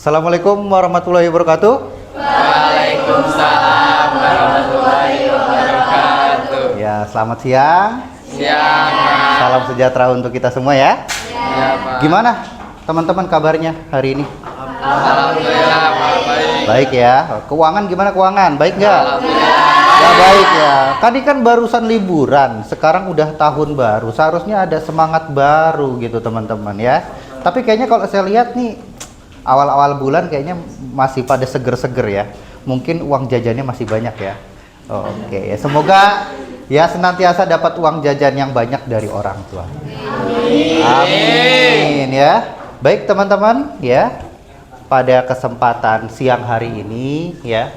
Assalamualaikum warahmatullahi wabarakatuh. Waalaikumsalam warahmatullahi wabarakatuh. Ya, selamat siang. Siang, Pak. Salam sejahtera untuk kita semua ya. Ya, Pak. Gimana teman-teman kabarnya hari ini? Alhamdulillah, Pak. Baik. Baik ya. Keuangan gimana keuangan? Baik nggak? Alhamdulillah. Ya baik ya. Kan ini kan barusan liburan. Sekarang udah tahun baru. Seharusnya ada semangat baru gitu teman-teman ya. Tapi kayaknya kalau saya lihat nih awal-awal bulan kayaknya masih pada seger-seger ya. Mungkin uang jajannya masih banyak ya. Oke ya. Semoga ya senantiasa dapat uang jajan yang banyak dari orang tua. Amin ya. Baik teman-teman ya. Pada kesempatan siang hari ini ya,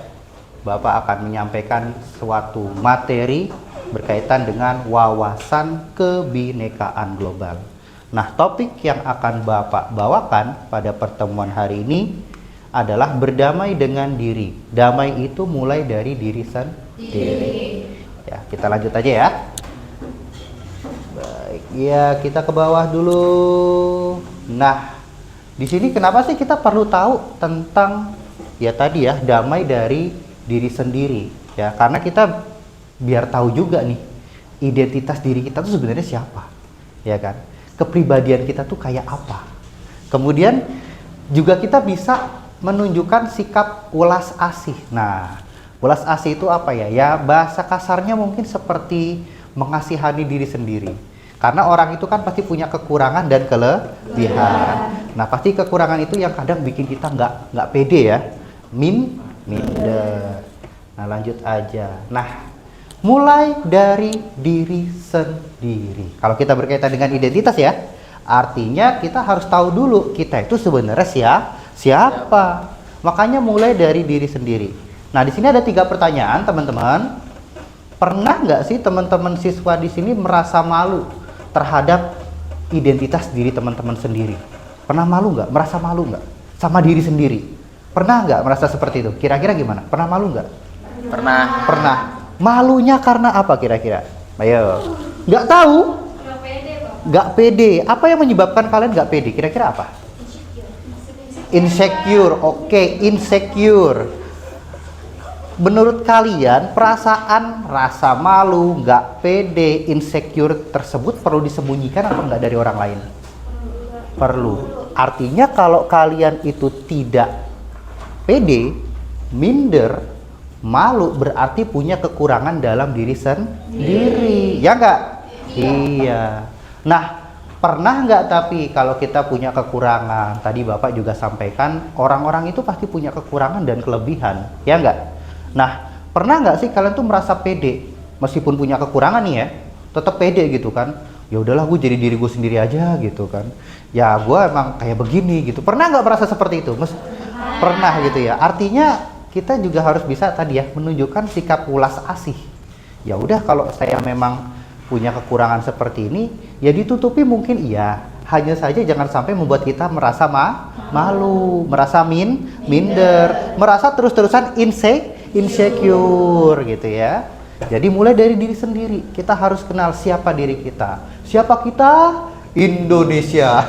Bapak akan menyampaikan suatu materi berkaitan dengan wawasan kebinekaan global. Nah, topik yang akan Bapak bawakan pada pertemuan hari ini adalah berdamai dengan diri. Damai itu mulai dari diri sendiri. Ya, kita lanjut aja ya. Baik, ya kita ke bawah dulu. Nah, di sini kenapa sih kita perlu tahu tentang ya tadi ya, damai dari diri sendiri ya, karena kita biar tahu juga nih identitas diri kita tuh sebenarnya siapa ya kan, kepribadian kita tuh kayak apa. Kemudian juga kita bisa menunjukkan sikap welas asih. Nah, welas asih itu apa ya? Ya bahasa kasarnya mungkin seperti mengasihani diri sendiri. Karena orang itu kan pasti punya kekurangan dan kelebihan. Nah, pasti kekurangan itu yang kadang bikin kita nggak pede ya. Minder. Nah, lanjut aja. Nah, mulai dari diri sendiri. Kalau kita berkaitan dengan identitas ya, artinya kita harus tahu dulu kita itu sebenarnya siapa. Makanya mulai dari diri sendiri. Nah, di sini ada 3 pertanyaan, teman-teman. Pernah nggak sih teman-teman siswa di sini merasa malu terhadap identitas diri teman-teman sendiri? Pernah malu nggak? Merasa malu nggak sama diri sendiri? Pernah nggak merasa seperti itu? Kira-kira gimana? Pernah malu nggak? Pernah. Pernah. Malunya karena apa kira-kira? Ayo. Nggak tahu? Nggak pede. Apa yang menyebabkan kalian nggak pede? Kira-kira apa? Insecure. Oke, insecure. Menurut kalian, perasaan rasa malu, nggak pede, insecure tersebut perlu disembunyikan atau nggak dari orang lain? Perlu. Artinya kalau kalian itu tidak pede, minder, malu, berarti punya kekurangan dalam diri sendiri. Ya nggak? Iya. Nah, pernah nggak tapi kalau kita punya kekurangan, tadi Bapak juga sampaikan, orang-orang itu pasti punya kekurangan dan kelebihan. Ya nggak? Nah, pernah nggak sih kalian tuh merasa pede meskipun punya kekurangan nih ya, tetap pede gitu kan? Ya udahlah, gue jadi diri gue sendiri aja gitu kan. Ya gue emang kayak begini gitu. Pernah nggak merasa seperti itu? Pernah gitu ya. Artinya kita juga harus bisa tadi ya menunjukkan sikap ulas asih. Ya udah, kalau saya memang punya kekurangan seperti ini, ya ditutupi mungkin iya. Hanya saja jangan sampai membuat kita merasa malu, merasa minder, merasa terus-terusan insecure gitu ya. Jadi mulai dari diri sendiri. Kita harus kenal siapa diri kita. Siapa kita? Indonesia.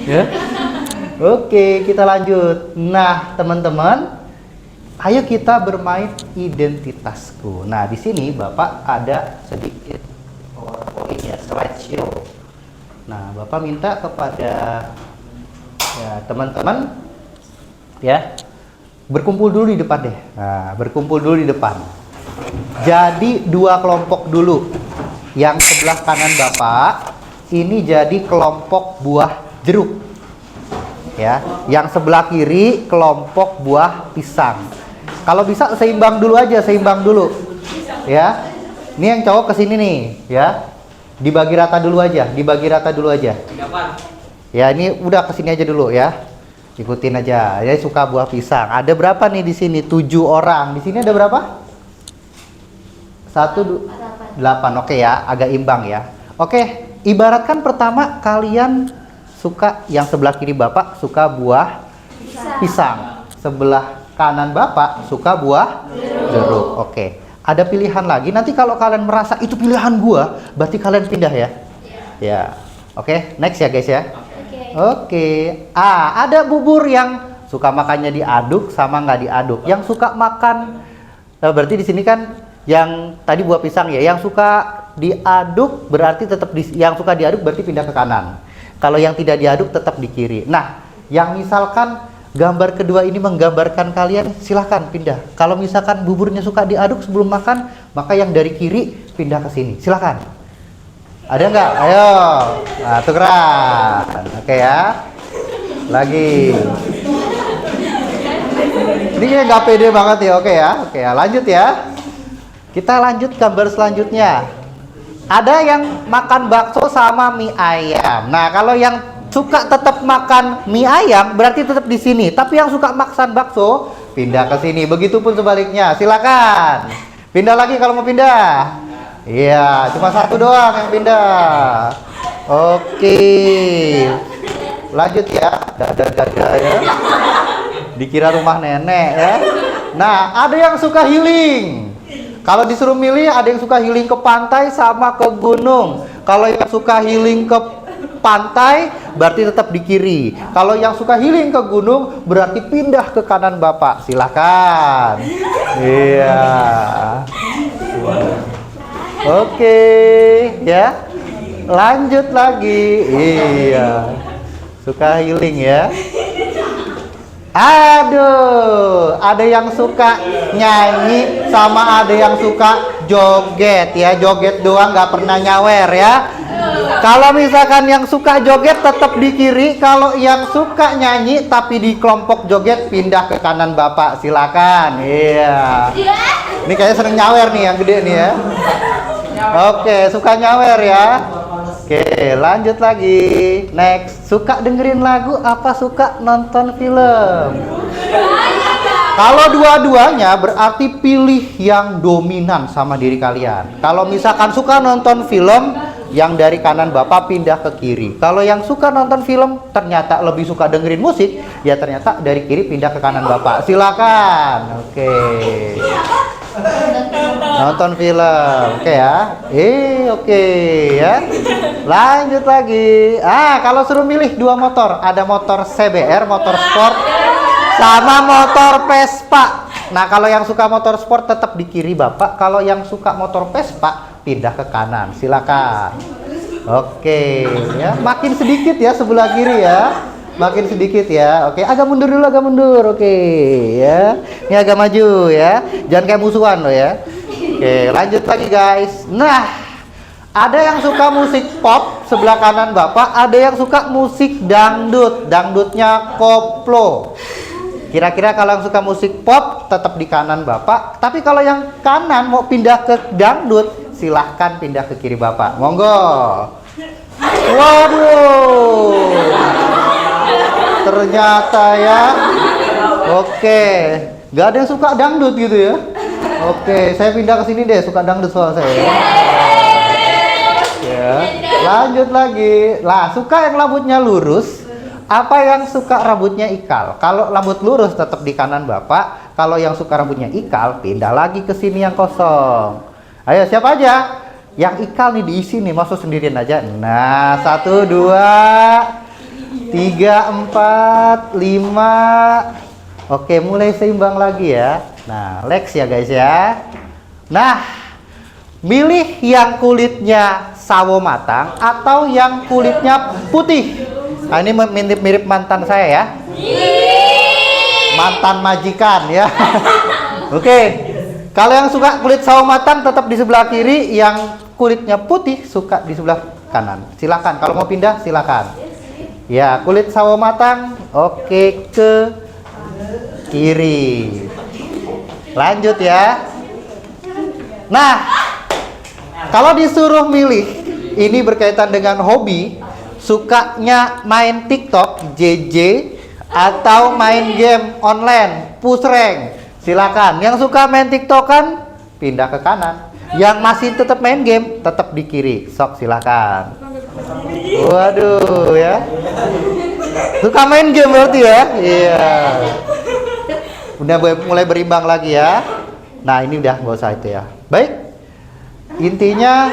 Ya. Oke, kita lanjut. Nah, teman-teman, ayo kita bermain identitasku. Nah, di sini Bapak ada sedikit PowerPoint ya, slideshow. Nah, Bapak minta kepada ya teman-teman ya berkumpul dulu di depan deh. Nah, berkumpul dulu di depan. Jadi 2 kelompok dulu. Yang sebelah kanan Bapak ini jadi kelompok buah jeruk. Ya, yang sebelah kiri kelompok buah pisang. Kalau bisa seimbang dulu aja, seimbang dulu. Ya. Ini yang cowok kesini nih, ya. Dibagi rata dulu aja, dibagi rata dulu aja. Ya, ini udah kesini aja dulu ya. Ikutin aja. Ya, suka buah pisang. Ada berapa nih di sini? 7 orang. Di sini ada berapa? 1, 8. Oke ya, agak imbang ya. Oke, ibaratkan pertama kalian suka, yang sebelah kiri Bapak suka buah pisang. Sebelah kanan Bapak suka buah jeruk. Oke. Ada pilihan lagi. Nanti kalau kalian merasa itu pilihan gua, berarti kalian pindah ya. Ya. Oke, next ya guys ya. Oke. Ada bubur yang Suka makannya diaduk sama nggak diaduk. Yang suka makan, berarti di sini kan yang tadi buah pisang ya. Yang suka diaduk berarti yang suka diaduk berarti pindah ke kanan. Kalau yang tidak diaduk tetap di kiri. Nah, yang misalkan gambar kedua ini menggambarkan kalian, silahkan pindah. Kalau misalkan buburnya suka diaduk sebelum makan, maka yang dari kiri pindah ke sini. Silahkan. Ada nggak? Ayo. Nah, tukeran. Oke ya. Lagi. Ini kayak nggak pede banget ya. Oke ya. Oke ya. Lanjut ya. Kita lanjut gambar selanjutnya. Ada yang makan bakso sama mie ayam. Nah, kalau yang suka tetap makan mie ayam berarti tetap di sini. Tapi yang suka makan bakso pindah ke sini. Begitupun sebaliknya. Silakan. Pindah lagi kalau mau pindah. Iya, cuma satu doang yang pindah. Oke. Lanjut ya. Dada ya. Dikira rumah nenek ya. Nah, ada yang suka healing. Kalau disuruh milih, ada yang suka healing ke pantai sama ke gunung. Kalau yang suka healing ke pantai berarti tetap di kiri. Kalau yang suka healing ke gunung berarti pindah ke kanan Bapak. Silakan. Iya. Oke, ya. Lanjut lagi. Iya. Suka healing ya. Aduh, ada yang suka nyanyi sama ada yang suka joget ya. Joget doang nggak pernah nyawer ya. Kalau misalkan yang suka joget tetap di kiri, kalau yang suka nyanyi tapi di kelompok joget pindah ke kanan Bapak. Silakan. Iya. Ini kayaknya sering nyawer nih yang gede nih ya. Oke, suka nyawer ya. Oke, lanjut lagi. Next, suka dengerin lagu apa suka nonton film? Kalau dua-duanya berarti pilih yang dominan sama diri kalian. Kalau misalkan suka nonton film, yang dari kanan Bapak pindah ke kiri. Kalau yang suka nonton film ternyata lebih suka dengerin musik, ya ternyata dari kiri pindah ke kanan Bapak. Silakan. Oke. Nonton film. Oke ya. Oke ya. Lanjut lagi. Kalau suruh milih dua motor, ada motor CBR, motor sport, sama motor Vespa. Nah, kalau yang suka motor sport tetap di kiri Bapak. Kalau yang suka motor Vespa pindah ke kanan. Silakan. Oke ya. Makin sedikit ya sebelah kiri ya. Makin sedikit ya. Oke, agak mundur dulu, agak mundur. Oke ya. Ini agak maju ya. Jangan kayak musuhan loh ya. Oke, lanjut lagi guys. Nah, ada yang suka musik pop sebelah kanan Bapak, ada yang suka musik dangdut. Dangdutnya koplo. Kira-kira kalau yang suka musik pop tetap di kanan Bapak, tapi kalau yang kanan mau pindah ke dangdut, silahkan pindah ke kiri Bapak. Monggo. Waduh. Ternyata ya. Oke, nggak ada yang suka dangdut gitu ya. Oke, saya pindah ke sini deh, suka dangdut soal saya. Ya. Lanjut lagi. Lah, suka yang rambutnya lurus, apa yang suka rambutnya ikal? Kalau rambut lurus tetap di kanan Bapak. Kalau yang suka rambutnya ikal, pindah lagi ke sini yang kosong. Ayo, siapa aja? Yang ikal nih diisi nih, masuk sendirian aja. Nah, 1, 2, 3, 4, 5. Oke, mulai seimbang lagi ya. Nah, next ya guys ya. Nah, milih yang kulitnya sawo matang atau yang kulitnya putih. Nah, ini mirip mantan saya ya. Mantan majikan ya. Oke. Kalau yang suka kulit sawo matang tetap di sebelah kiri, yang kulitnya putih suka di sebelah kanan. Silakan. Kalau mau pindah silakan. Ya, kulit sawo matang oke ke kiri. Lanjut ya. Nah, kalau disuruh milih, ini berkaitan dengan hobi, sukanya main TikTok, JJ, atau main game online, push rank. Silakan. Yang suka main TikTokan pindah ke kanan. Yang masih tetap main game tetap di kiri. Sok silakan. Waduh ya. Suka main game berarti ya? Iya. Udah mulai berimbang lagi ya. Nah, ini udah nggak usah itu ya. Baik. Intinya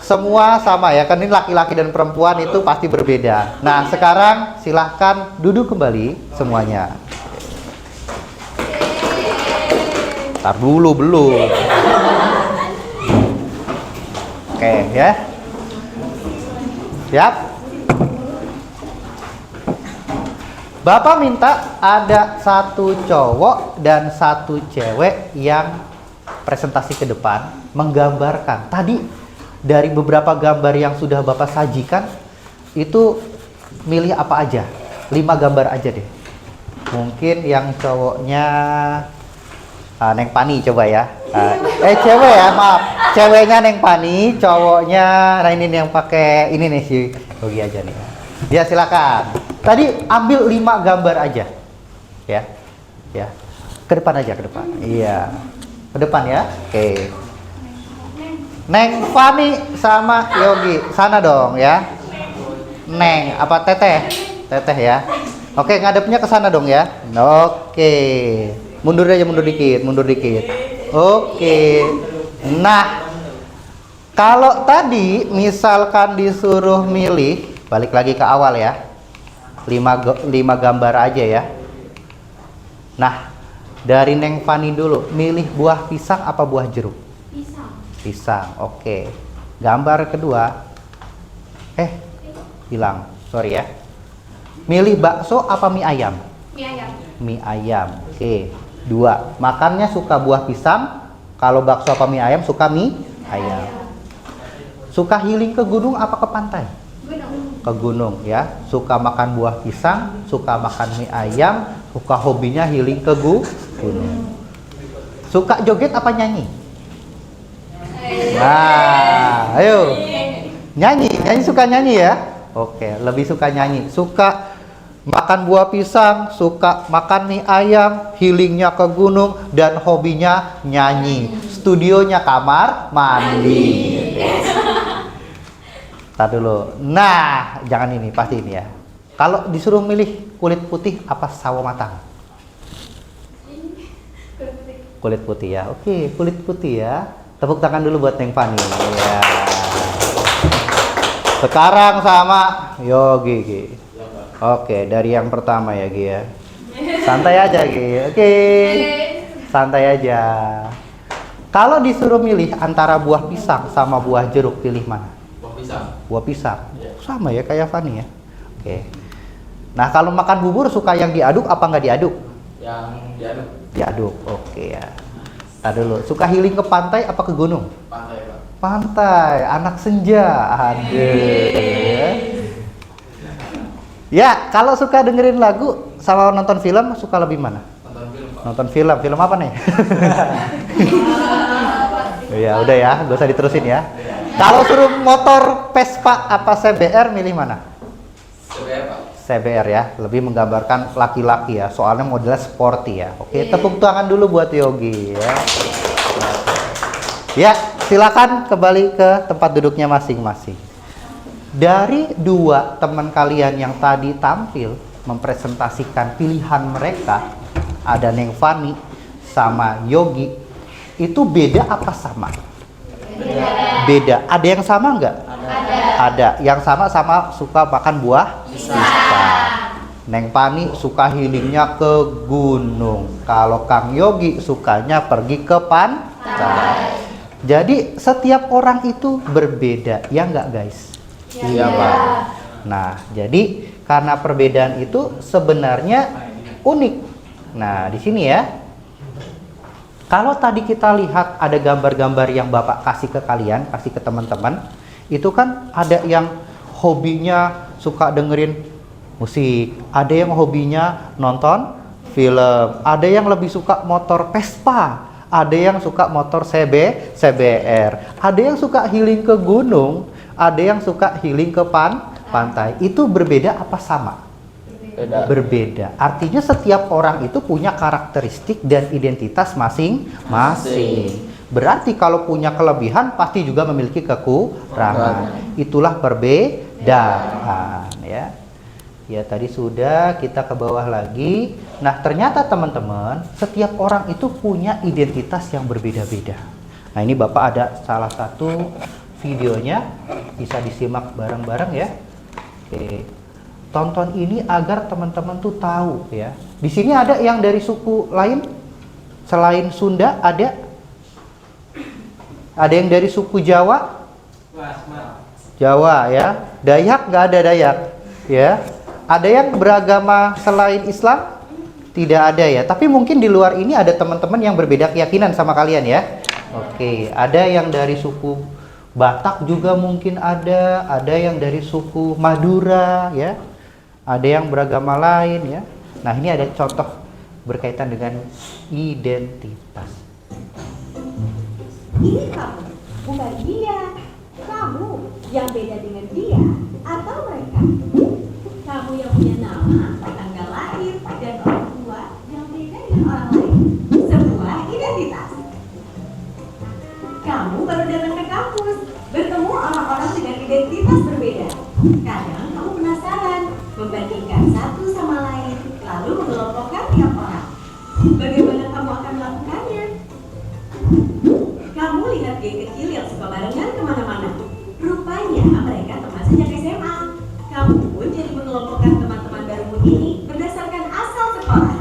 semua sama ya. Kan ini laki-laki dan perempuan itu pasti berbeda. Nah, sekarang silahkan duduk kembali semuanya. Tar dulu belum. Oke ya. Siap. Bapak minta ada satu cowok dan satu cewek yang presentasi ke depan menggambarkan. Tadi dari beberapa gambar yang sudah Bapak sajikan itu milih apa aja? 5 gambar aja deh. Mungkin yang cowoknya Neng Pani coba ya. Cewek ya, maaf. Ceweknya Neng Pani, cowoknya nah ini nih yang pakai ini nih si Yogi aja nih. Ya silakan. Tadi ambil 5 gambar aja. Ya. Ya. Ke depan aja, ke depan. Iya. Ke depan ya. Oke. Neng Fani sama Yogi, sana dong ya. Neng, apa Teteh? Teteh ya. Oke, ngadepnya ke sana dong ya. Oke. Mundur aja, mundur dikit, mundur dikit. Oke. Nah, kalau tadi misalkan disuruh milih, balik lagi ke awal ya. 5 gambar aja ya. Nah, dari Neng Fani dulu, milih buah pisang apa buah jeruk? Pisang. Pisang, oke. Gambar kedua, hilang, sorry ya. Milih bakso apa mie ayam? Mie ayam. Mie ayam, oke. 2, makannya suka buah pisang, kalau bakso apa mie ayam suka mie ayam. Suka healing ke gunung apa ke pantai? Gunung. Ke gunung ya. Suka makan buah pisang, suka makan mie ayam, suka hobinya healing ke gunung. Suka joget apa nyanyi? Nah, ayo. Nyanyi suka nyanyi ya? Oke, lebih suka nyanyi. Suka makan buah pisang, suka makan mie ayam, healingnya ke gunung, dan hobinya nyanyi. Studionya kamar mandi. Tar dulu. Nah, jangan ini, pasti ini ya. Kalau disuruh milih kulit putih apa sawo matang? Kulit putih ya. Oke, kulit putih ya. Tepuk tangan dulu buat Neng Fani. Ya. Sekarang sama Yogi. Gi. Oke, dari yang pertama ya Gi ya. Santai aja Gi. Oke. Santai aja. Kalau disuruh milih antara buah pisang sama buah jeruk, pilih mana? Buah pisang. Buah pisang. Sama ya kayak Fani ya. Oke. Nah, kalau makan bubur suka yang diaduk apa nggak diaduk? Yang diaduk. Diaduk. Oke ya. Tadi dulu, suka healing ke pantai apa ke gunung? Pantai, Pak. Pantai, anak senja. Aduh. Ya, kalau suka dengerin lagu sama nonton film, suka lebih mana? Nonton film, Pak. Nonton film, film apa nih? Ya udah ya, gak usah diterusin ya. Kalau suruh motor Vespa apa CBR, milih mana? CBR, Pak. CBR ya, lebih menggambarkan laki-laki ya, soalnya modelnya sporty ya. Oke, tepuk tangan dulu buat Yogi ya. Ya, silakan kembali ke tempat duduknya masing-masing. Dari 2 teman kalian yang tadi tampil mempresentasikan pilihan mereka, ada Neng Fani sama Yogi, itu beda apa sama? Beda. Ada yang sama nggak? Ada. Yang sama-sama suka makan buah pisang. Neng Pani suka healingnya ke gunung. Kalau Kang Yogi sukanya pergi ke pantai. Jadi setiap orang itu berbeda, ya nggak guys? Iya, Pak. Nah, jadi karena perbedaan itu sebenarnya unik. Nah, di sini ya. Kalau tadi kita lihat ada gambar-gambar yang Bapak kasih ke kalian, kasih ke teman-teman, itu kan ada yang hobinya suka dengerin musik, ada yang hobinya nonton film, ada yang lebih suka motor Vespa, ada yang suka motor CBR, ada yang suka healing ke gunung, ada yang suka healing ke pantai. Itu berbeda apa sama? Berbeda. Artinya setiap orang itu punya karakteristik dan identitas masing-masing. Berarti kalau punya kelebihan pasti juga memiliki kekurangan. Itulah perbedaan ya. Ya tadi sudah, kita ke bawah lagi. Nah, ternyata teman-teman, setiap orang itu punya identitas yang berbeda-beda. Nah, ini Bapak ada salah satu videonya, bisa disimak bareng-bareng ya. Oke. Tonton ini agar teman-teman tuh tahu ya. Di sini ada yang dari suku lain? Selain Sunda ada? Ada yang dari suku Jawa? Jawa ya. Dayak nggak ada Dayak ya. Ada yang beragama selain Islam? Tidak ada ya. Tapi mungkin di luar ini ada teman-teman yang berbeda keyakinan sama kalian ya. Oke, ada yang dari suku Batak juga mungkin ada yang dari suku Madura ya. Ada yang beragama lain ya. Nah, ini ada contoh berkaitan dengan identitas. Ini kamu, bukan dia. Kamu yang beda dengan dia atau mereka. Kamu yang punya nama, tanggal lahir, dan orang tua yang beda dengan orang lain. Sebuah identitas. Kamu baru datang ke kampus, bertemu orang-orang dengan identitas berbeda. Kadang kamu penasaran, membandingkan satu sama lain, lalu mengelompokkan tiap orang. Bagaimana kamu akan melakukannya? Kamu lihat geng kecil yang suka barengan kemana-mana. Rupanya mereka teman sejak SMA. Kamu pun jadi mengelompokkan teman-teman barumu ini berdasarkan asal sekolah.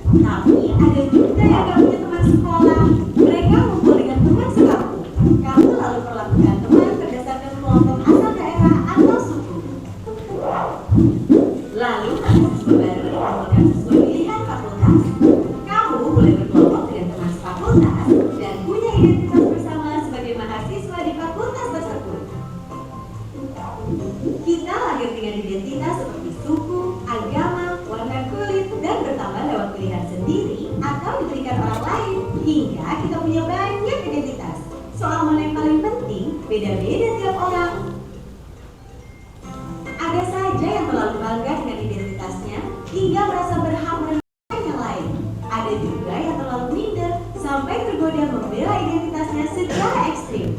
Tapi ada juga yang gak punya teman sekolah. Mereka ngumpul dengan teman sekampung. Kamu lalu perlakukan teman berdasarkan kelompok asal daerah atau suku. Lalu mahasiswa baru dikumpulkan sesuai pilihan fakultas. Kamu boleh berkelompok dengan teman sefakultas dan punya identitas bersama sebagai mahasiswa di fakultas tersebut. Kita lahir dengan identitas seperti suku, agama, warna kulit, dan bertambah lewat pilihan sendiri atau diberikan orang lain hingga kita punya banyak identitas. Soal mana yang paling penting, beda-beda tiap orang. Ada saja yang terlalu bangga dengan identitasnya hingga merasa berhak merendahkan yang lain. Ada juga yang terlalu minder sampai tergoda membela identitasnya secara ekstrim.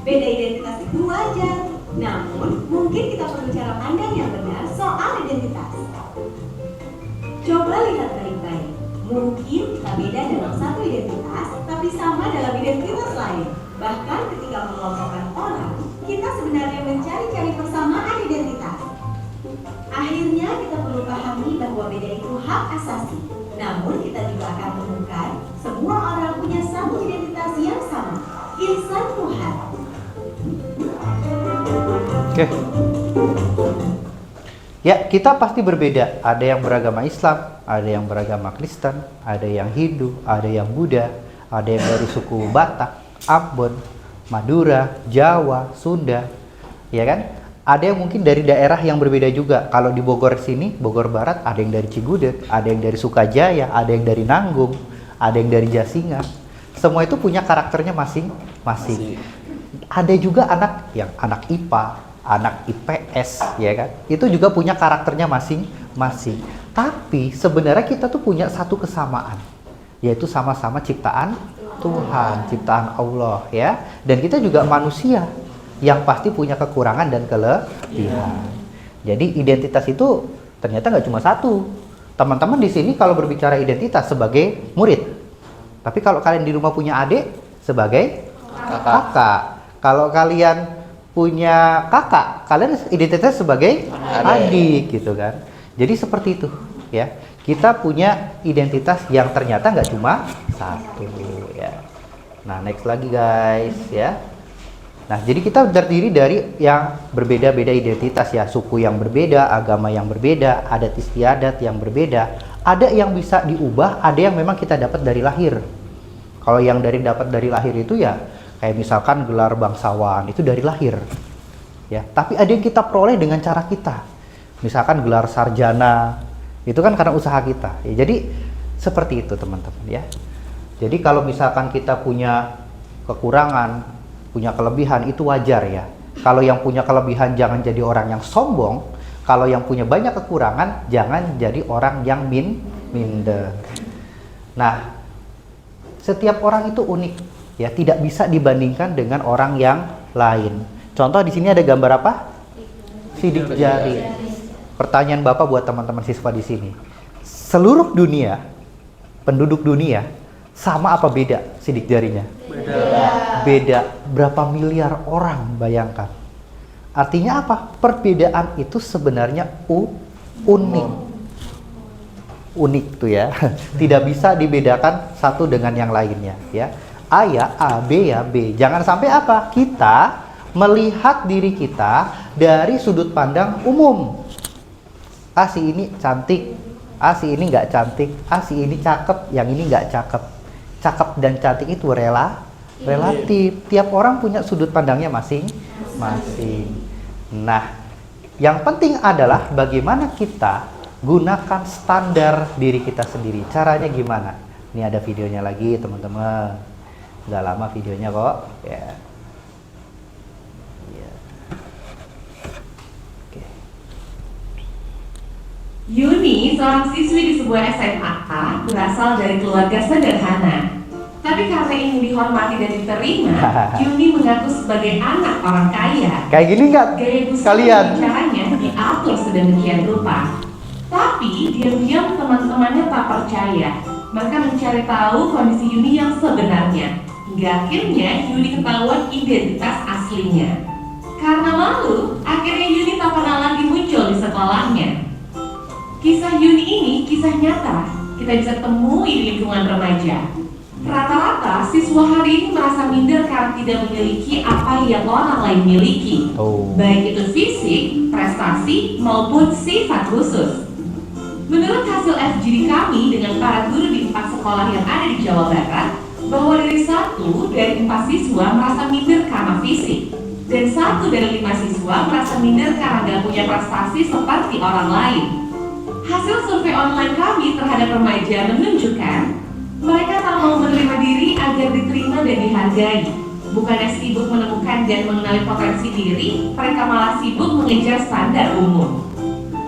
Beda identitas itu wajar, namun mungkin kita perlu cara pandang yang benar soal identitas. Coba lihat baik-baik. Mungkin kita beda dalam satu identitas, tapi sama dalam identitas lain. Bahkan ketika mengelompokkan orang, kita sebenarnya mencari-cari persamaan identitas. Akhirnya kita perlu pahami bahwa beda itu hak asasi. Namun kita juga akan menemukan semua orang punya satu identitas yang sama, insan Tuhan. Oke. Ya, kita pasti berbeda. Ada yang beragama Islam, ada yang beragama Kristen, ada yang Hindu, ada yang Buddha, ada yang dari suku Batak, Ambon, Madura, Jawa, Sunda, ya kan? Ada yang mungkin dari daerah yang berbeda juga. Kalau di Bogor sini, Bogor Barat, ada yang dari Cigudeg, ada yang dari Sukajaya, ada yang dari Nanggung, ada yang dari Jasinga. Semua itu punya karakternya masing-masing. Ada juga anak IPA, anak IPS, ya kan? Itu juga punya karakternya masing-masing. Tapi sebenarnya kita tuh punya satu kesamaan, yaitu sama-sama ciptaan Tuhan, ciptaan Allah, ya. Dan kita juga manusia yang pasti punya kekurangan dan kelebihan. Jadi identitas itu ternyata nggak cuma satu. Teman-teman di sini kalau berbicara identitas sebagai murid, tapi kalau kalian di rumah punya adik sebagai kakak. Kalau kalian punya kakak, kalian identitas sebagai adik gitu kan. Jadi seperti itu ya. Kita punya identitas yang ternyata nggak cuma satu ya. Nah, next lagi guys ya. Nah, jadi kita terdiri dari yang berbeda-beda identitas ya, suku yang berbeda, agama yang berbeda, adat istiadat yang berbeda. Ada yang bisa diubah, ada yang memang kita dapat dari lahir. Kalau yang dapat dari lahir itu ya, kayak misalkan gelar bangsawan, itu dari lahir. Ya, tapi ada yang kita peroleh dengan cara kita. Misalkan gelar sarjana, itu kan karena usaha kita. Ya, jadi seperti itu teman-teman ya. Jadi kalau misalkan kita punya kekurangan, punya kelebihan, itu wajar ya. Kalau yang punya kelebihan jangan jadi orang yang sombong. Kalau yang punya banyak kekurangan jangan jadi orang yang minder. Nah, setiap orang itu unik ya, tidak bisa dibandingkan dengan orang yang lain. Contoh di sini ada gambar apa? Sidik jari. Pertanyaan Bapak buat teman-teman siswa di sini. Seluruh dunia, penduduk dunia, sama apa beda sidik jarinya? Beda berapa miliar orang, bayangkan. Artinya apa? Perbedaan itu sebenarnya unik. unik tuh ya. Tidak bisa dibedakan satu dengan yang lainnya ya. A ya A, B ya B. Jangan sampai apa? Kita melihat diri kita dari sudut pandang umum. A si ini cantik, A si ini nggak cantik, A si ini cakep, yang ini nggak cakep. Cakep dan cantik itu relatif. Tiap orang punya sudut pandangnya masing-masing. Nah, yang penting adalah bagaimana kita gunakan standar diri kita sendiri. Caranya gimana? Ini ada videonya lagi teman-teman. Udah lama videonya kok. Ya. Yuni, seorang siswi di sebuah SMA berasal dari keluarga sederhana. Tapi karena ingin dihormati dan diterima, Yuni mengaku sebagai anak orang kaya. Kayak gini nggak Gaya busana kalian? bicaranya diatur sedemikian rupa. Tapi diam-diam teman-temannya tak percaya. Mereka mencari tahu kondisi Yuni yang sebenarnya. Hingga akhirnya Yuni ketahuan identitas aslinya. Karena malu, akhirnya Yuni tak pernah lagi muncul di sekolahnya. Kisah Yuni ini kisah nyata, kita bisa temui di lingkungan remaja. Rata-rata siswa hari ini merasa minder karena tidak memiliki apa yang orang lain miliki, baik itu fisik, prestasi, maupun sifat khusus. Menurut hasil FGD kami dengan para guru di 4 sekolah yang ada di Jawa Barat, bahwa dari 1 dari 4 siswa merasa minder karena fisik, dan 1 dari 5 siswa merasa minder karena gak punya prestasi seperti orang lain. Hasil survei online kami terhadap remaja menunjukkan mereka tak mau menerima diri agar diterima dan dihargai. Bukannya sibuk menemukan dan mengenali potensi diri, mereka malah sibuk mengejar standar umum.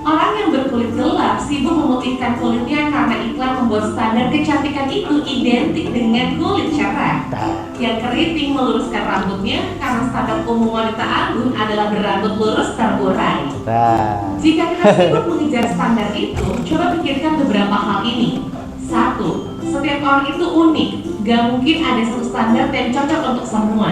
Orang yang berkulit gelap sibuk memutihkan kulitnya karena iklan membuat standar kecantikan itu identik dengan kulit cerah. Yang keriting meluruskan rambutnya karena standar umum wanita anggun adalah berambut lurus terurai. Jika kita sibuk mengejar standar itu, coba pikirkan beberapa hal ini. 1. Setiap orang itu unik, gak mungkin ada satu standar yang cocok untuk semua.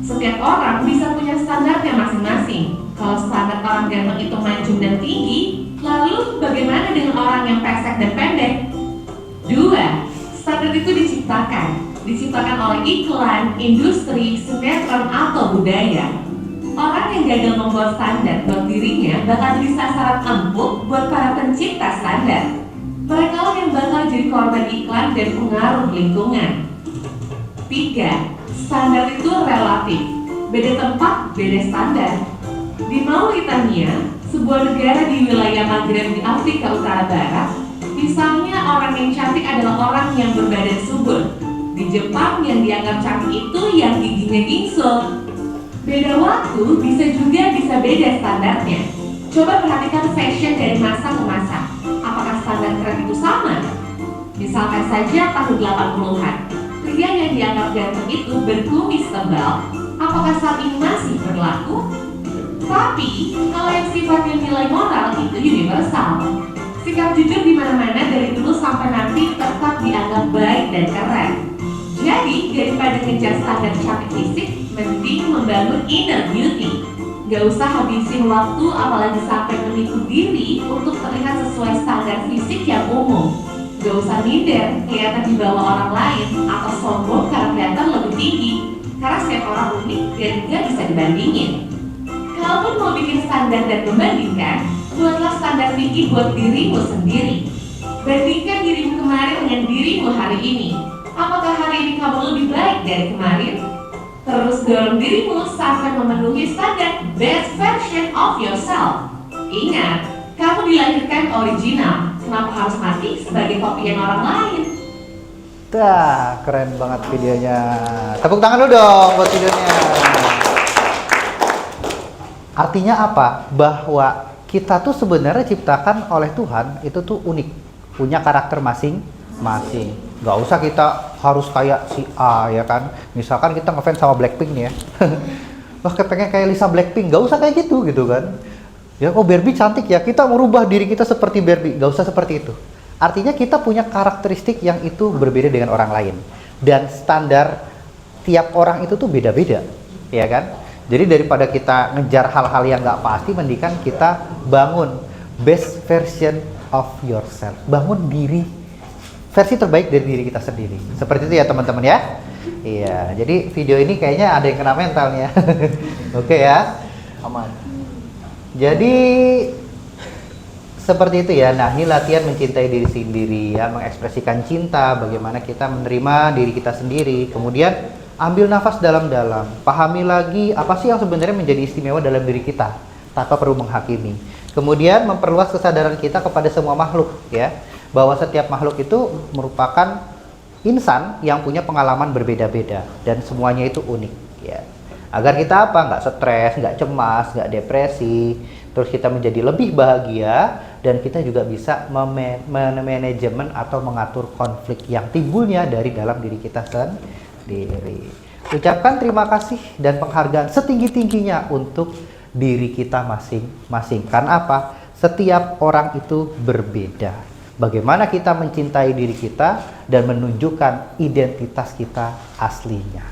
Setiap orang bisa punya standarnya masing-masing. Kalau standar orang ganteng itu mancung dan tinggi, lalu bagaimana dengan orang yang pesek dan pendek? 2. Standar itu diciptakan oleh iklan, industri, sinetron, atau budaya. Orang yang gagal membuat standar buat dirinya bakal jadi sasaran empuk buat para pencipta standar. Mereka lah yang bakal jadi korban iklan dan pengaruh lingkungan. 3. Standar itu relatif. Beda tempat, beda standar. Di Mauritania, sebuah negara di wilayah Maghreb di Afrika Utara Barat, misalnya orang yang cantik adalah orang yang berbadan subur. Di Jepang yang dianggap cantik itu yang giginya gingsul. Beda waktu bisa beda standarnya. Coba perhatikan fashion dari masa ke masa. Apakah standar tren itu sama? Misalkan saja tahun 80-an, pria yang dianggap ganteng itu berkumis tebal. Apakah saat ini masih berlaku? Tapi, kalau yang sifatnya nilai moral itu universal. Sikap jujur di mana-mana dari dulu sampai nanti tetap dianggap baik dan keren. Jadi, daripada ngejar standar cantik fisik, mending membangun inner beauty. Gak usah habisin waktu apalagi sampai menipu diri untuk terlihat sesuai standar fisik yang umum. Gak usah minder, kelihatan di bawah orang lain, atau sombong karena kelihatan lebih tinggi. Karena setiap orang unik dan gak bisa dibandingin. Kalaupun mau bikin standar dan membandingkan, buatlah standar tinggi buat dirimu sendiri. Bandingkan dirimu kemarin dengan dirimu hari ini. Apakah hari ini kamu lebih baik dari kemarin? Terus dorong dirimu sampai memenuhi standar best version of yourself. Ingat, kamu dilahirkan original. Kenapa harus mati sebagai kopian orang lain? Keren banget videonya. Tepuk tangan dulu dong buat videonya. Artinya apa? Bahwa kita tuh sebenarnya ciptakan oleh Tuhan itu tuh unik, punya karakter masing-masing. Gak usah kita harus kayak si A ya kan. Misalkan kita ngefans sama Blackpink nih ya. Wah pengen kayak Lisa Blackpink, gak usah kayak gitu kan. Ya kok Barbie cantik ya, kita merubah diri kita seperti Barbie, gak usah seperti itu. Artinya kita punya karakteristik yang itu berbeda dengan orang lain. Dan standar tiap orang itu tuh beda-beda, ya kan? Jadi daripada kita ngejar hal-hal yang nggak pasti, mendingan kita bangun best version of yourself. Bangun diri, versi terbaik dari diri kita sendiri. Seperti itu ya teman-teman ya. Iya, jadi video ini kayaknya ada yang kena mentalnya. Oke ya. Aman. Jadi seperti itu ya. Nah, ini latihan mencintai diri sendiri ya, mengekspresikan cinta, bagaimana kita menerima diri kita sendiri. Kemudian ambil nafas dalam-dalam, pahami lagi apa sih yang sebenarnya menjadi istimewa dalam diri kita tanpa perlu menghakimi. Kemudian memperluas kesadaran kita kepada semua makhluk ya, bahwa setiap makhluk itu merupakan insan yang punya pengalaman berbeda-beda dan semuanya itu unik ya. Agar kita apa? Nggak stres, nggak cemas, nggak depresi, terus kita menjadi lebih bahagia dan kita juga bisa manajemen atau mengatur konflik yang timbulnya dari dalam diri kita sendiri. Ucapkan terima kasih dan penghargaan setinggi-tingginya untuk diri kita masing-masing. Karena apa? Setiap orang itu berbeda. Bagaimana kita mencintai diri kita dan menunjukkan identitas kita aslinya.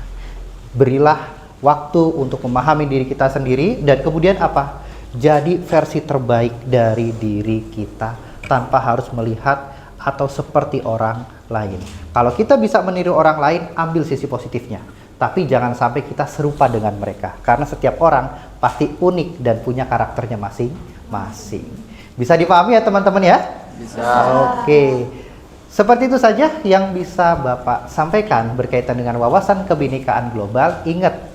Berilah waktu untuk memahami diri kita sendiri dan kemudian apa? Jadi versi terbaik dari diri kita tanpa harus melihat atau seperti orang lain. Kalau kita bisa meniru orang lain, ambil sisi positifnya. Tapi jangan sampai kita serupa dengan mereka. Karena setiap orang pasti unik dan punya karakternya masing-masing. Bisa dipahami ya teman-teman ya? Bisa. Oke. Seperti itu saja yang bisa Bapak sampaikan berkaitan dengan wawasan kebinekaan global. Ingat,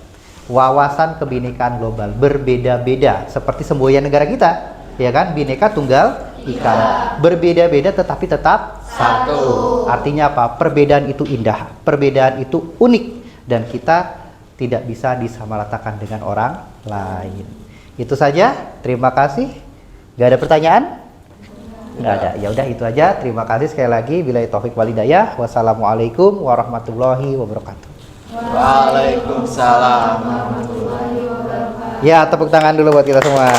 wawasan kebinekaan global berbeda-beda seperti semboyan negara kita, ya kan? Bhinneka Tunggal Ika. Berbeda-beda tetapi tetap Satu. Artinya apa? Perbedaan itu indah, perbedaan itu unik dan kita tidak bisa disamaratakan dengan orang lain. Itu saja. Terima kasih. Gak ada pertanyaan? Nggak ada. Ya udah itu aja. Terima kasih sekali lagi. Billahi taufik wal hidayah. Wassalamualaikum warahmatullahi wabarakatuh. Waalaikumsalam. Ya, tepuk tangan dulu buat kita semua.